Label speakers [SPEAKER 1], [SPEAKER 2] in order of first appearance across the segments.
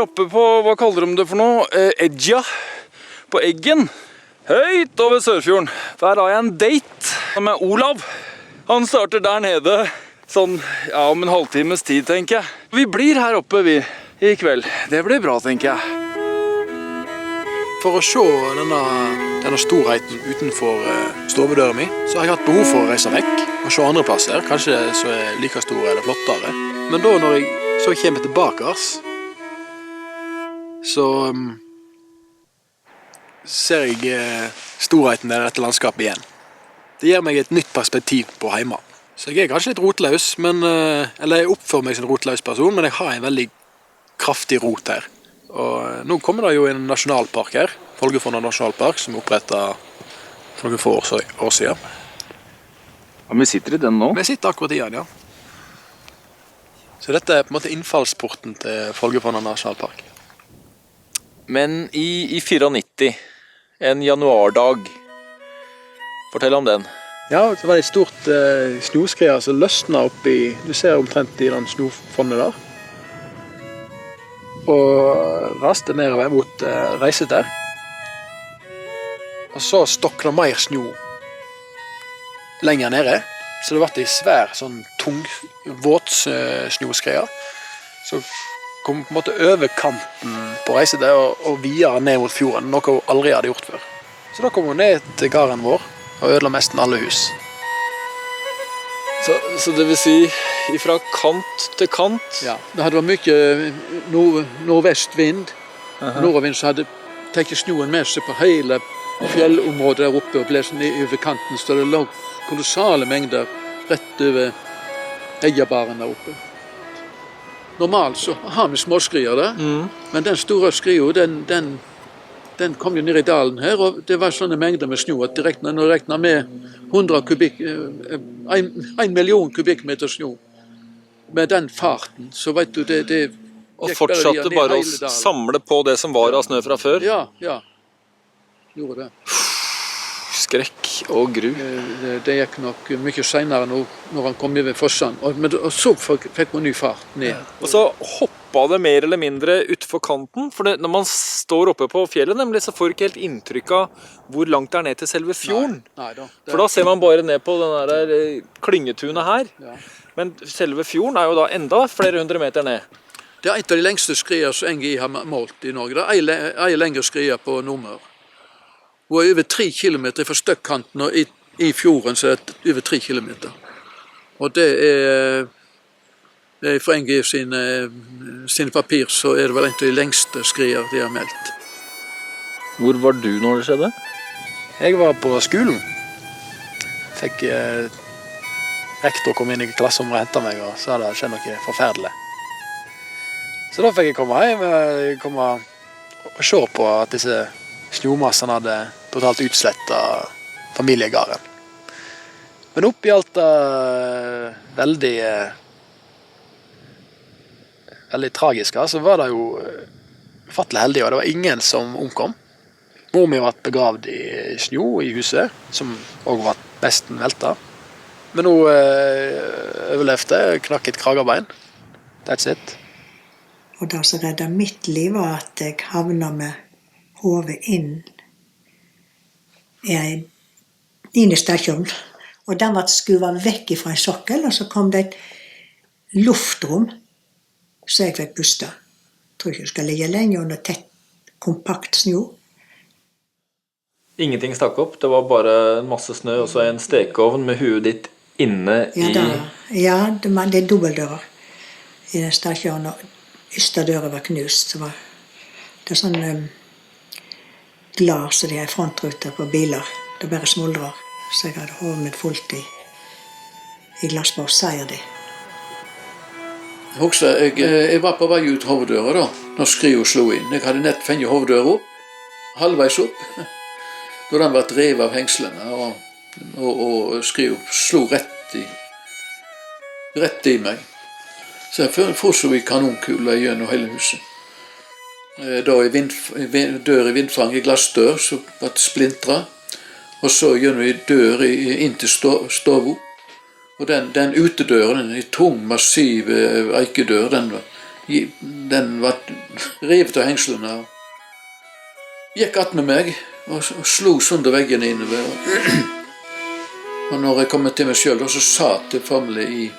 [SPEAKER 1] her oppe på, hva kaller de det for noe? Edja, på Eggen. Høyt over Sørfjorden. Der har jeg en date med Olav. Han starter der nede, sånn, ja, om en halvtimes tid, tenker jeg. Vi blir her oppe, vi, i kveld. Det blir bra, tenker jeg.
[SPEAKER 2] For å se denne storheten utenfor stovedøra mi, så har jeg hatt behov for å reise vekk og se andre plasser, kanskje så er like store eller flottere. Men da når jeg så kommer tilbake, så ser jeg storheten i dette landskapet igjen. Det gir meg et nytt perspektiv på hjemme. Så jeg er kanskje litt rotløs, eller jeg oppfører meg som en rotløs person, men jeg har en veldig kraftig rot her. Og nå kommer det jo en nasjonalpark her, Folgefonna nasjonalpark, som er opprettet for noen få år siden.
[SPEAKER 1] Ja, vi sitter i den nå.
[SPEAKER 2] Vi sitter akkurat i den, ja. Så dette er på en måte innfallsporten til Folgefonna nasjonalpark.
[SPEAKER 1] Men i 94, en januardag, fortell om den.
[SPEAKER 2] Ja, det var et stort snoskred som løsnet opp i, du ser omtrent i den snofondet der. Og raste nedover mot Reiseter. Og så stokk det mer snø lenger nede. Så det ble en svær, sånn tung, våt snøskred. Så kom på en måte over kanten på Reiseter og videre ned mot fjorden, noe hun aldri hadde gjort før. Så da kom hun ned til gården vår og ødela nesten alle hus.
[SPEAKER 1] Så det vil si, fra kant til kant?
[SPEAKER 2] Ja, det hadde vært mye nordvestvind. Nordavind så hadde tatt snøen med seg på hele fjellområdet der oppe og ble sånn over kanten, så det lå kolossale mengder rett over Heiabaren der oppe. Normalt så har vi småskrier der, men den store skria, den kom jo ned i dalen her, og det var sånne mengder med snø at når du regner med 1 million kubikkmeter snø, med den farten, så vet du, det
[SPEAKER 1] og fortsatte bare å samle på det som var av snø fra før?
[SPEAKER 2] Ja, gjorde det.
[SPEAKER 1] Skrekk og gru.
[SPEAKER 2] Det gikk nok mye senere når han kom over Fossan, og så fikk man ny fart ned.
[SPEAKER 1] Og så hoppa det mer eller mindre utfor kanten, for når man står oppe på fjellet, nemlig, så får du ikke helt inntrykk av hvor langt det er ned til selve fjorden.
[SPEAKER 2] Nei,
[SPEAKER 1] for da ser man bare ned på den der klyngetunet her.
[SPEAKER 2] Ja.
[SPEAKER 1] Men selve fjorden er jo da enda flere hundre meter ned.
[SPEAKER 2] Det er et av de lengste skrier som NGI har målt i Norge. Det er en lengre skrier på Nordmøre. Hun er over 3 kilometer fra støkkanten, og i fjorden så er det over 3 kilometer. Og det er for NGI sine papir, så er det vel en av de lengste skrier de har meldt.
[SPEAKER 1] Hvor var du når det skjedde?
[SPEAKER 2] Jeg var på skolen. Fikk rektor komme inn i klasserommet og hente meg, og så hadde det skjedd noe forferdelig. Så da fikk jeg komme og se på at disse snømassene hadde totalt utslettet familiegården. Men oppi alt det veldig tragiske, så var det jo ufattelig heldig, og det var ingen som omkom. Mor mi var begravd i snø i huset, som også var nesten veltet. Men hun overlevde, knakk et kragerbein. That's it.
[SPEAKER 3] Og det som reddet mitt liv var at jeg havnet med hodet inn i en 9. stasjon. Og den var skuvet vekk fra en sokkel, og så kom det et luftrom, så jeg fikk puste. Jeg tror ikke jeg skal ligge lenge under tett, kompakt snø.
[SPEAKER 1] Ingenting stakk opp, det var bare en masse snø, og så en stekeovn med huet ditt inne i...
[SPEAKER 3] Ja, det er dobbeltdører i den stasjonen, og ytterdøra var knust. Det er sånn glas som de har i frontruter på biler. Det bare smuldrer. Så jeg hadde hodet mitt fullt i glassbås, sier de.
[SPEAKER 2] Jeg var på vei ut hoveddøra da, når skria slo inn. Jeg hadde nett fengt hoveddøra opp, halvveis opp, da den var revet av hengslene, og skria slo rett i meg. Så jeg forså i kanonkula gjennom hele huset. Da dør i vindfang i glassdør, så ble det splintret. Og så gjennom en dør inn til stoven. Og den utedøren, en tung, massiv eikedør, den var revet av hengslene. Gikk att med meg og slo under veggen innover. Og når jeg kom til meg selv, så satt jeg formelig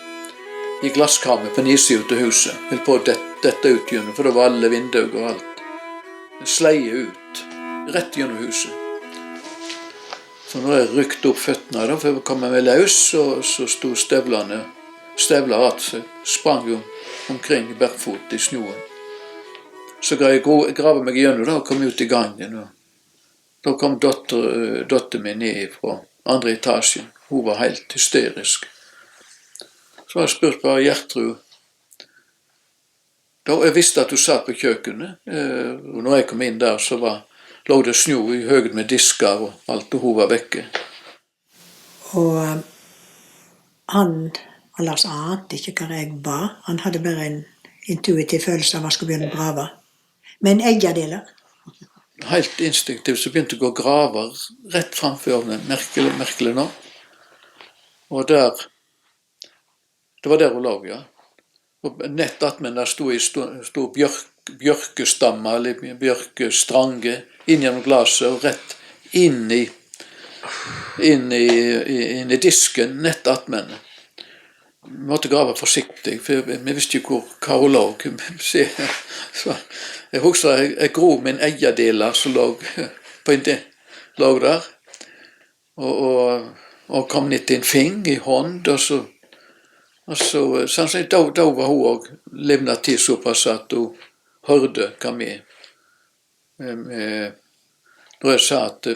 [SPEAKER 2] i glasskammer på nisiden til huset. Vil på dette ut gjennom, for det var alle vinduer og alt. Det sleie ut, rett gjennom huset. Så når jeg rykte opp føttene da, for å komme meg løs, så stod støvler at seg, sprang jo omkring bergfot i snøen. Så jeg grave meg gjennom da, og kom ut i gangen. Og da kom dotter min ned fra andre etasjen. Hun var helt hysterisk. Så har jeg spurt bare Gjertrud. Da jeg visste at hun satt på kjøkkenet, og når jeg kom inn der, så lå det snø i høyden med disker og alt, og hun var vekke.
[SPEAKER 3] Og Lars ante ikke hva jeg var. Han hadde bare en intuitiv følelse av at han skulle begynne å grave. Men eggedeler.
[SPEAKER 2] Helt instinktivt så begynte jeg å grave rett framfor den, merkelig nå. Og det var der hun lå, ja. Og nett attmen der stod en stor bjørkestamme, eller bjørkestrange, inn gjennom glaset og rett inn i disken, nett attmen. Vi måtte grave forsiktig, for vi visste jo hvor hun lå. Så jeg husker jeg grov min eggedeler som lå der, og kom ned til en fing i hånd, og så da var hun også levnet til såpass at hun hørte hva vi når jeg sa at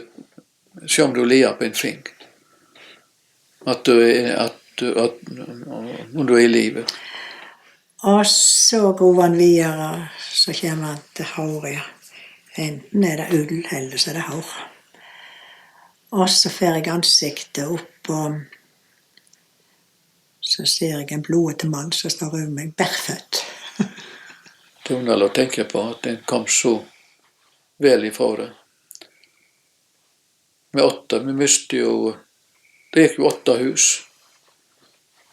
[SPEAKER 2] se om du ler på en fing, at om du i livet.
[SPEAKER 3] Og så går han videre, så kommer han til håret. Enten det ull, eller så det hår. Og så fer jeg ansiktet opp, og så ser jeg en blodete mann som står over meg, bergfødt.
[SPEAKER 2] Det er underlig å tenke på at den kom så vel ifra det. Vi miste jo, det gikk jo 8 hus.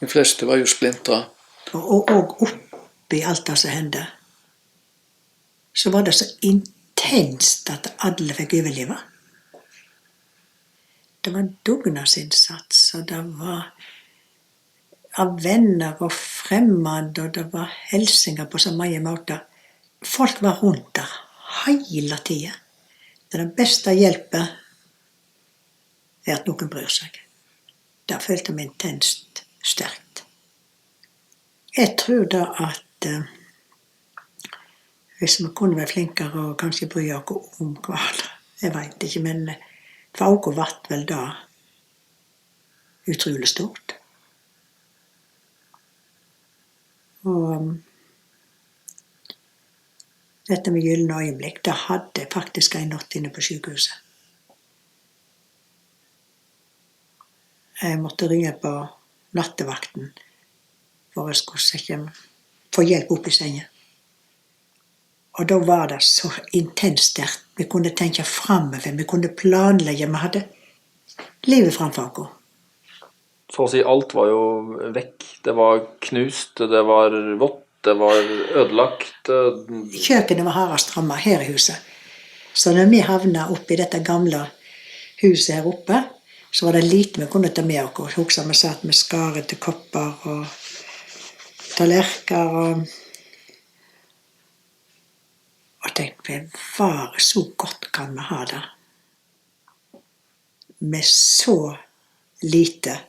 [SPEAKER 2] De fleste var jo splintret.
[SPEAKER 3] Og oppi alt det som hendte, så var det så intenst at alle fikk overleve. Det var dugnadsinnsats, og det var av venner og fremmede, og det var helsinger på så mange måter. Folk var rundt der hele tiden. Det er den beste hjelpen er at noen bryr seg. Det følte meg intenst sterkt. Jeg tror da at hvis vi kunne være flinkere og kanskje bry oss om hverandre, jeg vet ikke, men for oss ble vel da utrolig stort. Og dette med gylne øyeblikk, da hadde jeg faktisk en natt inne på sykehuset. Jeg måtte ringe på nattevakten for jeg skulle få hjelp opp i sengen. Og da var det så intenst der. Vi kunne tenke fremover, vi kunne planlegge, vi hadde livet framfor oss.
[SPEAKER 1] Så å si alt var jo vekk. Det var knust, det var vått, det var ødelagt.
[SPEAKER 3] Kjøkkenet var hardest rammet her i huset. Så når vi havnet oppe i dette gamle huset her oppe, så var det lite vi kunne ta med oss. Husker vi satt med skarete kopper og tallerker og tenkte, var så godt kan vi ha det med så lite.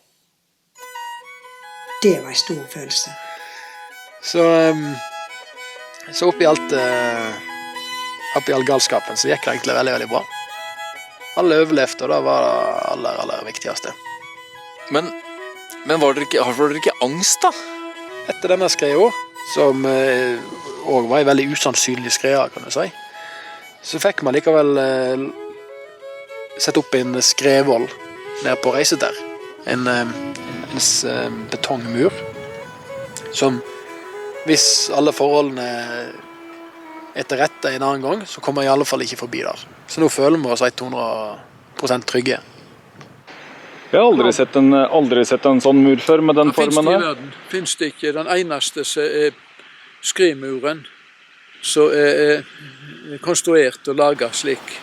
[SPEAKER 3] Det var en stor følelse.
[SPEAKER 4] Så oppi all galskapen så gikk det egentlig veldig, veldig bra. Alle overlevde, og det var det aller viktigste.
[SPEAKER 1] Men har dere ikke angst da?
[SPEAKER 4] Etter denne skreia, som også var en veldig usannsynlig skreia, kan du si, så fikk man likevel sette opp en skrevoll nede på Reiseter. En betongmur, som hvis alle forholdene er til rette en annen gang, så kommer jeg i alle fall ikke forbi der. Så nå føler vi oss 100% trygge.
[SPEAKER 1] Jeg har aldri sett en sånn mur før med den formen.
[SPEAKER 2] Finnes det i verden. Finnes det ikke den eneste som er skrivmuren som er konstruert og laget slik.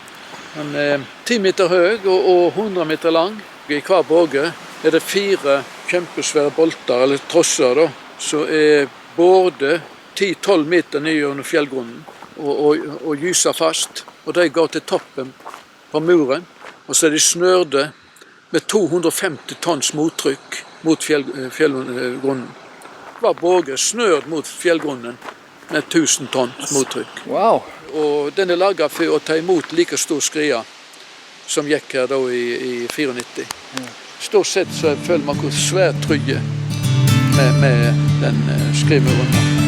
[SPEAKER 2] Den er 10 meter høy og 100 meter lang. I hver båge er det 4 kjempesvære bolter, eller trosser, da, som er både 10-12 meter ned under fjellgrunnen og gyser fast. Og de går til toppen på muren, og så er de snørde med 250 tons mottrykk mot fjellgrunnen. Hver båge snørd mot fjellgrunnen med 1000 tons mottrykk.
[SPEAKER 1] Wow.
[SPEAKER 2] Og den er laget for å ta imot like stor skria som gikk her da i 94. Stort sett så føler man hvor svært trygge med den skrivemuren.